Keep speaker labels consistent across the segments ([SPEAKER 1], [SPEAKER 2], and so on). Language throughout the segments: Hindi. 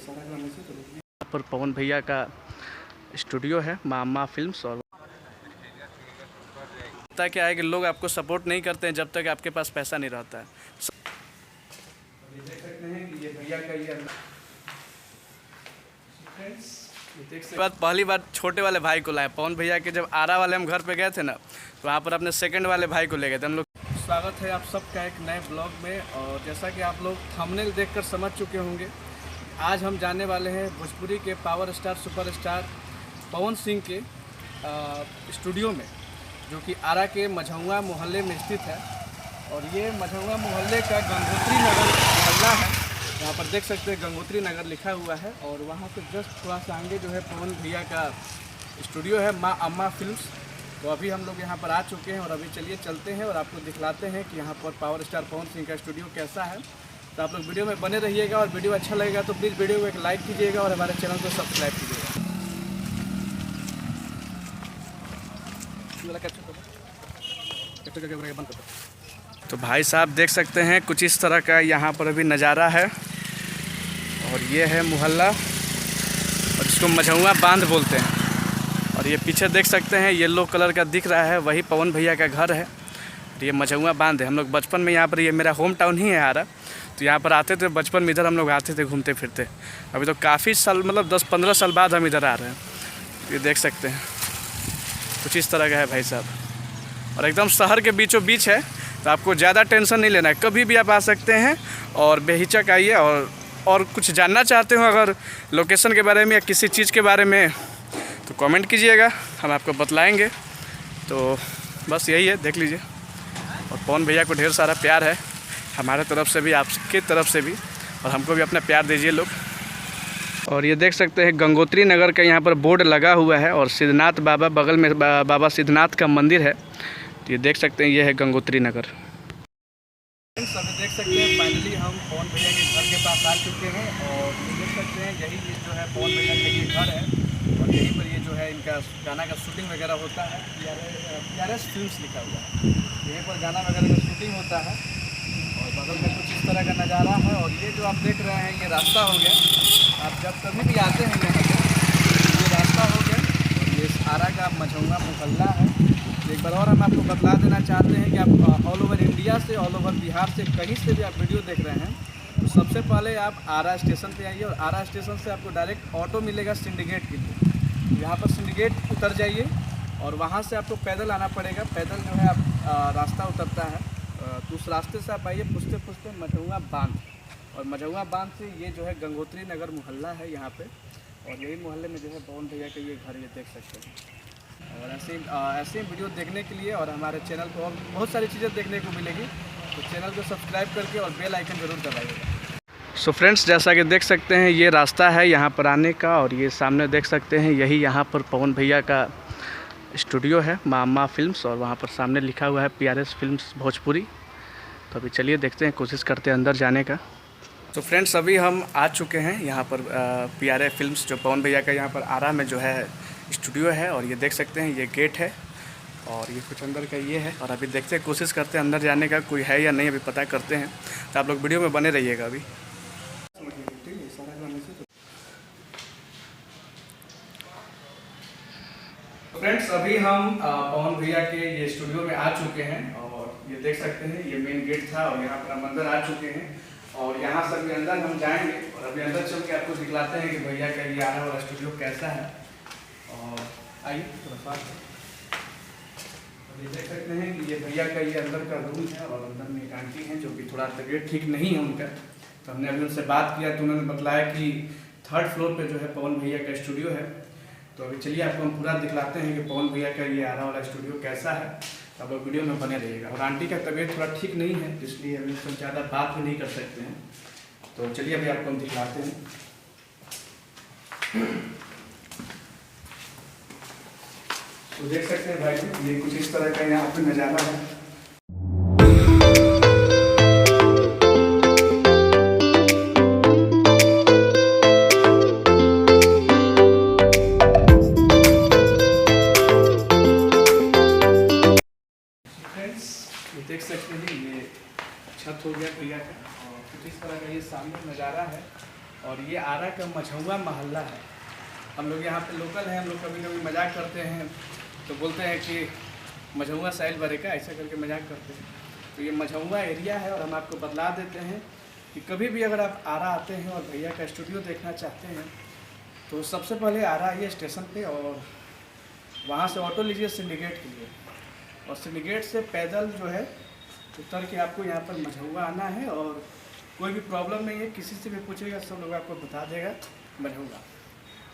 [SPEAKER 1] यहाँ पर पवन भैया का स्टूडियो है, मामा फिल्म्स। और पता क्या है कि लोग आपको सपोर्ट नहीं करते हैं जब तक आपके पास पैसा नहीं रहता है। देख सकते हैं कि ये भैया का ये बात पहली बार छोटे वाले भाई को लाए पवन भैया के। जब आरा वाले हम घर पे गए थे ना, तो वहाँ पर अपने सेकंड वाले भाई को ले गए थे हम लोग। स्वागत है आप सबका एक नए ब्लॉग में। और जैसा कि आप लोग थंबनेल देखकर समझ चुके होंगे, आज हम जाने वाले हैं भोजपुरी के power star superstar Pawan Singh के स्टूडियो में, जो कि आरा के मझौआ मोहल्ले में स्थित है। और ये मझौआ मोहल्ले का गंगोत्री नगर मोहल्ला है। यहाँ पर देख सकते हैं गंगोत्री नगर लिखा हुआ है। और वहाँ से जस्ट थोड़ा सा आगे जो है पवन भैया का स्टूडियो है, माँ अम्मा फिल्म्स। तो अभी हम लोग यहाँ पर आ चुके हैं और अभी चलिए चलते हैं और आपको दिखलाते हैं कि यहाँ पर पावर स्टार पवन सिंह का स्टूडियो कैसा है। तो आप लोग वीडियो में बने रहिएगा और वीडियो अच्छा लगेगा तो प्लीज़ वीडियो को एक लाइक कीजिएगा और हमारे चैनल को सब्सक्राइब कीजिएगा। तो भाई साहब देख सकते हैं कुछ इस तरह का यहाँ पर अभी नज़ारा है। और ये है मोहल्ला और इसको मझौआ बांध बोलते हैं। और ये पीछे देख सकते हैं येलो कलर का दिख रहा है, वही पवन भैया का घर है। तो ये मझौआ बांध है। हम लोग बचपन में यहाँ पर, ये मेरा होम टाउन ही है आरा, तो यहाँ पर आते थे बचपन में। इधर हम लोग आते थे घूमते फिरते। अभी तो काफ़ी साल, मतलब 10-15 साल बाद हम इधर आ रहे हैं। ये देख सकते हैं कुछ इस तरह का है भाई साहब। और एकदम शहर के बीचों बीच है, तो आपको ज़्यादा टेंशन नहीं लेना है। कभी भी आप आ सकते हैं और बेहिचक आइए। और कुछ जानना चाहते हो अगर लोकेशन के बारे में या किसी चीज़ के बारे में, तो कमेंट कीजिएगा, हम आपको बतलाएंगे। तो बस यही है, देख लीजिए। और पवन भैया को ढेर सारा प्यार है हमारे तरफ से भी, आपकी तरफ से भी। और हमको भी अपना प्यार दीजिए लोग। और ये देख सकते हैं गंगोत्री नगर का यहाँ पर बोर्ड लगा हुआ है। और सिद्धनाथ बाबा बगल में बाबा सिद्धनाथ का मंदिर है। तो ये देख सकते हैं, ये है गंगोत्री नगर। अभी देख सकते हैं फाइनली हम पवन भैया के घर के पास आ चुके हैं। और ये देख सकते हैं यही जो है पवन भैया का ये घर है। और यहीं पर ये जो है इनका गाना का शूटिंग वगैरह होता है। PRS फिल्म्स लिखा हुआ है, यहीं पर गाना वगैरह का शूटिंग होता है। और बगल में कुछ इस तरह का नज़ारा है। और ये जो आप देख रहे हैं ये रास्ता हो गया। आप जब कभी भी आते हैं यहाँ पर, ये रास्ता हो गया। और ये आरा का मझौआ मोहल्ला है। तो एक बार और हम आपको बतला देना चाहते हैं कि आप ऑल ओवर इंडिया से, ऑल ओवर बिहार से, कहीं से भी आप वीडियो देख रहे हैं, तो सबसे पहले आप आरा स्टेशन पे आइए। और आरा स्टेशन से आपको डायरेक्ट ऑटो मिलेगा सिंडिकेट के लिए। यहाँ पर सिंडिकेट उतर जाइए और वहाँ से आपको पैदल आना पड़ेगा। पैदल जो है आप रास्ता उतरता है, तो उस रास्ते से आप आइए पूछते पूछते मझौआ बांध। और मझौआ बांध से ये जो है गंगोत्री नगर मोहल्ला है यहाँ पे। और यही मोहल्ले में जो है पवन भैया का ये घर, ये देख सकते हैं। और ऐसे ही वीडियो देखने के लिए और हमारे चैनल को और बहुत सारी चीज़ें देखने को मिलेगी, तो चैनल को सब्सक्राइब करके और बेल आइकन ज़रूर दबाइएगा। सो फ्रेंड्स, जैसा कि देख सकते हैं ये रास्ता है यहाँ पर आने का। और ये सामने देख सकते हैं यही यहाँ पर पवन भैया का स्टूडियो है, मामा फिल्म्स। और वहाँ पर सामने लिखा हुआ है PRS फिल्म्स भोजपुरी। तो अभी चलिए देखते हैं, कोशिश करते हैं अंदर जाने का। तो फ्रेंड्स अभी हम आ चुके हैं यहाँ पर PRS फिल्म्स, जो पवन भैया का यहाँ पर आरा में जो है स्टूडियो है। और ये देख सकते हैं ये गेट है और ये कुछ अंदर का ये है। और अभी देखते हैं, कोशिश करते हैं अंदर जाने का, कोई है या नहीं अभी पता करते हैं। तो आप लोग वीडियो में बने रहिएगा अभी। फ्रेंड्स अभी हम पवन भैया के ये स्टूडियो में आ चुके हैं। और ये देख सकते हैं ये मेन गेट था और यहाँ पर हम अंदर आ चुके हैं। और यहाँ से अभी अंदर हम जाएंगे और अभी अंदर चल के आपको दिखलाते हैं कि भैया का ये आरा वाला स्टूडियो कैसा है। और आइए थोड़ा सा ये देख सकते हैं कि ये भैया का ये अंदर का रूम है। और अंदर में एक आंटी हैं जो कि थोड़ा तबीयत ठीक नहीं है उनका। तो हमने अभी उनसे बात किया तो उन्होंने बताया कि 3rd फ्लोर पे जो है पवन भैया का स्टूडियो है। तो अभी चलिए आपको हम पूरा दिखलाते हैं कि पवन भैया का ये आरा वाला स्टूडियो कैसा है। तो आप लोग वीडियो में बने रहिएगा। और आंटी का तबीयत थोड़ा ठीक नहीं है, इसलिए अभी उनसे ज़्यादा बात भी नहीं कर सकते हैं। तो चलिए अभी आपको हम दिखलाते हैं। तो देख सकते हैं भाई ये कुछ इस तरह का यहाँ पे नज़ारा है। देख सकते हैं ये छत हो गया भैया का। और कुछ इस तरह का ये सामने नज़ारा है। और ये आरा का मझौआ मोहल्ला है। हम लोग यहाँ पे लोकल हैं, हम लोग कभी कभी मजाक करते हैं तो बोलते हैं कि मझौआ साहिल बरे का, ऐसा करके मजाक करते हैं। तो ये मझौआ एरिया है और हम आपको बतला देते हैं कि कभी भी अगर आप आरा आते हैं और भैया का स्टूडियो देखना चाहते हैं तो सबसे पहले आरा आइए स्टेशन पे और वहाँ से ऑटो लीजिए सिंडिकेट के लिए, और सिंडिकेट से पैदल जो है उतर के आपको यहाँ पर मझौआ आना है। और कोई भी प्रॉब्लम नहीं है, किसी से भी पूछेगा सब लोग आपको बता देगा मझौआ।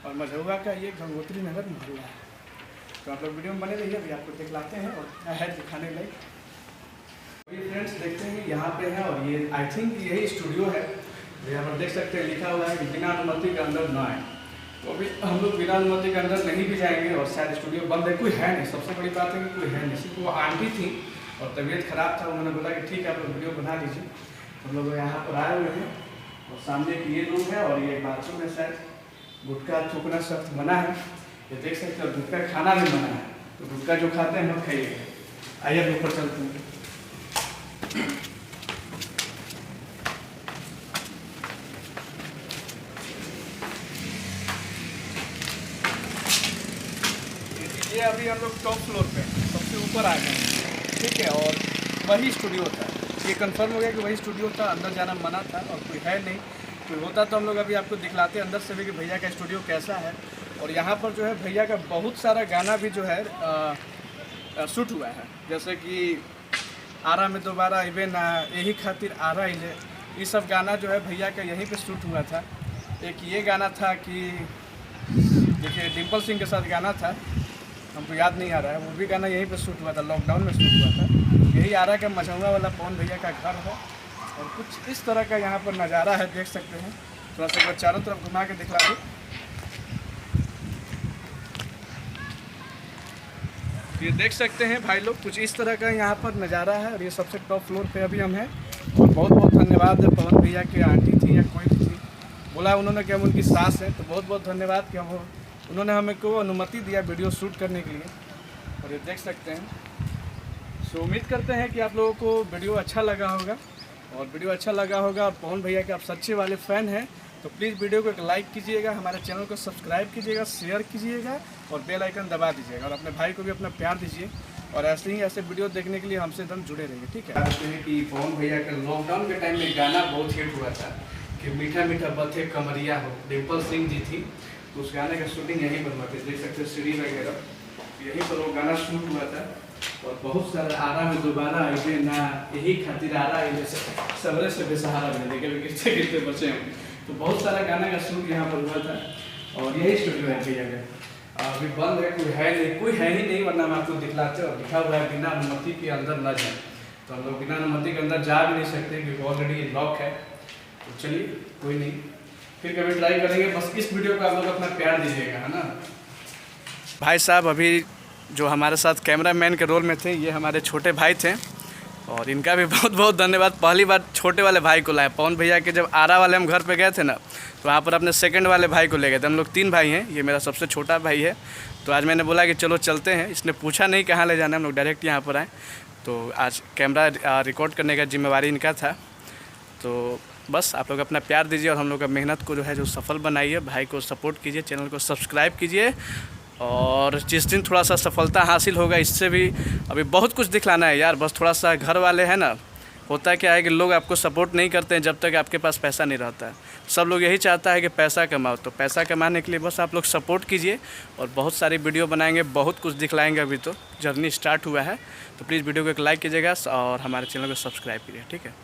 [SPEAKER 1] और मझौआ का ये गंगोत्री नगर मोहल्ला है। तो आप लोग वीडियो में बने रहिए, अभी आपको दिखलाते हैं और क्या है दिखाने लायक। ये फ्रेंड्स देखते हैं यहाँ पे है और ये आई थिंक यही स्टूडियो है। यहाँ पर देख सकते हैं लिखा हुआ है कि बिना अनुमति के अंदर न आए। तो अभी हम लोग बिना अनुमति के अंदर नहीं भी जाएंगे और शायद स्टूडियो बंद है, कोई है नहीं। सबसे बड़ी बात है कि कोई है नहीं, सिर्फ वो आंटी थी और तबीयत ख़राब था, उन्होंने बोला कि ठीक है आप लोग वीडियो बना लीजिए। हम लोग यहाँ पर आए हुए हैं और सामने की ये रूम है और ये बाथरूम है। शायद गुटखा थूकना सख्त मना है, ये देख सकते हो। गुटखा खाना भी मना है, तो गुटखा जो खाते हैं हम खाइए। आइए ऊपर चलते हैं। ये अभी हम लोग टॉप फ्लोर पे सबसे ऊपर आ गए, ठीक है। और वही स्टूडियो था, ये कंफर्म हो गया कि वही स्टूडियो था। अंदर जाना मना था और कोई है नहीं। कोई होता तो हम लोग अभी आपको दिखलाते अंदर से भी कि भैया का स्टूडियो कैसा है। और यहाँ पर जो है भैया का बहुत सारा गाना भी जो है शूट हुआ है, जैसे कि आरा में दोबारा इवे ना, यही खातिर आरा इले, ये सब गाना जो है भैया का यहीं पे शूट हुआ था। एक ये गाना था कि देखिए डिम्पल सिंह के साथ गाना था, हमको याद नहीं आ रहा है, वो भी गाना यहीं पे शूट हुआ था, लॉकडाउन में शूट हुआ था। यही आरा का मझौआ वाला पवन भैया का घर है और कुछ इस तरह का यहाँ पर नज़ारा है, देख सकते हैं। थोड़ा सा चारों तरफ घुमा के दिखला दूँ। ये देख सकते हैं भाई लोग, कुछ इस तरह का यहाँ पर नज़ारा है और ये सबसे टॉप फ्लोर पे अभी हम हैं। और बहुत बहुत धन्यवाद है पवन भैया की आंटी थी या कोई भी थी, बोला उन्होंने कि हम उनकी सास हैं, तो बहुत बहुत धन्यवाद कि हम उन्होंने हमें को अनुमति दिया वीडियो शूट करने के लिए। और ये देख सकते हैं। सो उम्मीद करते हैं कि आप लोगों को वीडियो अच्छा लगा होगा और वीडियो अच्छा लगा होगा और पवन भैया के आप सच्चे वाले फ़ैन हैं तो प्लीज़ वीडियो को एक लाइक कीजिएगा, हमारे चैनल को सब्सक्राइब कीजिएगा, शेयर कीजिएगा और बेल आइकन दबा दीजिएगा। और अपने भाई को भी अपना प्यार दीजिए और ऐसे वीडियो देखने के लिए हमसे एकदम जुड़े रहिए, ठीक है। कहते हैं कि पवन भैया का लॉकडाउन के टाइम में गाना बहुत हिट हुआ था कि मीठा मीठा बथे कमरिया हो, डिम्पल सिंह जी थी, तो उस गाने का शूटिंग यहीं पर हुआ था। देख सकते हो सीढ़ी वगैरह, यहीं पर वो गाना शूट हुआ था। और बहुत सारा आरा में दोबारा आइए ना, यही खातिर आरा आइए सबरे से बेसहारा मिले, कभी गिरते गिरते बचे हम। तो बहुत सारा गाने का शूट यहाँ पर हुआ था और यही स्टूडियो है भैया का। अभी बंद है, कोई है ही नहीं, वरना हम आपको दिखलाते और लिखा हुआ है बिना अनुमति के अंदर न जाए। तो हम लोग बिना अनुमति के अंदर जा भी नहीं सकते क्योंकि ऑलरेडी लॉक है। तो चलिए कोई नहीं, फिर कभी ट्राई करेंगे। बस इस वीडियो को आप लोग अपना प्यार दीजिएगा, है ना। भाई साहब अभी जो हमारे साथ कैमरामैन के रोल में थे, ये हमारे छोटे भाई थे और इनका भी बहुत बहुत धन्यवाद। पहली बार छोटे वाले भाई को लाए। पवन भैया के जब आरा वाले हम घर पे गए थे ना, तो वहाँ पर अपने सेकंड वाले भाई को ले गए थे। हम लोग 3 भाई हैं, ये मेरा सबसे छोटा भाई है। तो आज मैंने बोला कि चलो चलते हैं। इसने पूछा नहीं कहाँ ले जाना, हम लोग डायरेक्ट यहाँ पर आए। तो आज कैमरा रिकॉर्ड करने का जिम्मेवारी इनका था। तो बस आप लोग अपना प्यार दीजिए और हम लोग का मेहनत को जो है जो सफल बनाइए। भाई को सपोर्ट कीजिए, चैनल को सब्सक्राइब कीजिए। और जिस दिन थोड़ा सा सफलता हासिल होगा, इससे भी अभी बहुत कुछ दिखलाना है यार। बस थोड़ा सा घर वाले हैं ना, होता क्या है कि लोग आपको सपोर्ट नहीं करते हैं जब तक आपके पास पैसा नहीं रहता है। सब लोग यही चाहता है कि पैसा कमाओ। तो पैसा कमाने के लिए बस आप लोग सपोर्ट कीजिए और बहुत सारी वीडियो बनाएंगे, बहुत कुछ दिखलाएंगे। अभी तो जर्नी स्टार्ट हुआ है, तो प्लीज़ वीडियो को एक लाइक कीजिएगा और हमारे चैनल को सब्सक्राइब कीजिए, ठीक है।